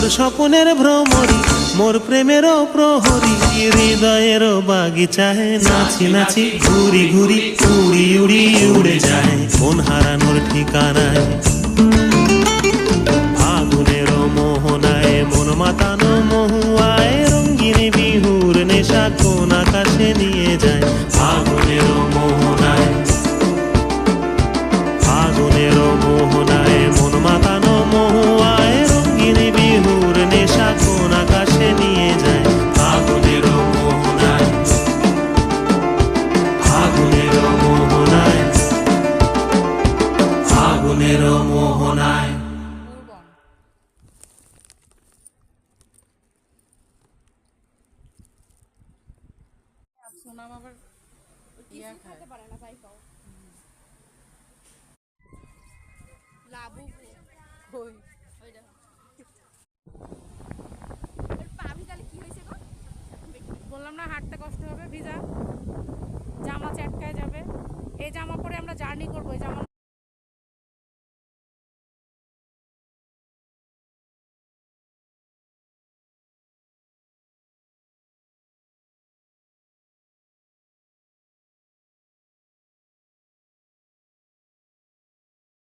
মোর স্বপ্নের ভ্রমরি, মোর প্রেমেরও প্রহরী, হৃদয়েরও বাগিচায় নাচি নাচি ঘুরি ঘুরি উড়ি উড়ি উড়ে যায় মন হারানোর ঠিকানায়। ফাগুনেরও মোহনায় মন মাতানো মহুয়ায় রঙিন বিহুর নেশা কোন আকাশে নিয়ে যায়। ফাগুনেরও মোহনায়, ফাগুনেরও মোহনায় মন মাতানো মহুয়ায় রঙিন বিহুর নেশা কোন আকাশে নিয়ে যায়। ফাগুনেরও মোহনায়, ফাগুনেরও মোহনায়, ফাগুনেরও মোহনায়। সোনাম আবার ইয়া খায় পারে না, তাই কও। লাবু কই ওই দেখো ওর পা ভিজালে কি হয়েছে গো? বললাম না হাঁটতে কষ্ট হবে, ভিজা জামা চ্যাটকায় যাবে। এই জামা পরে আমরা জার্নি করবো, এই জামা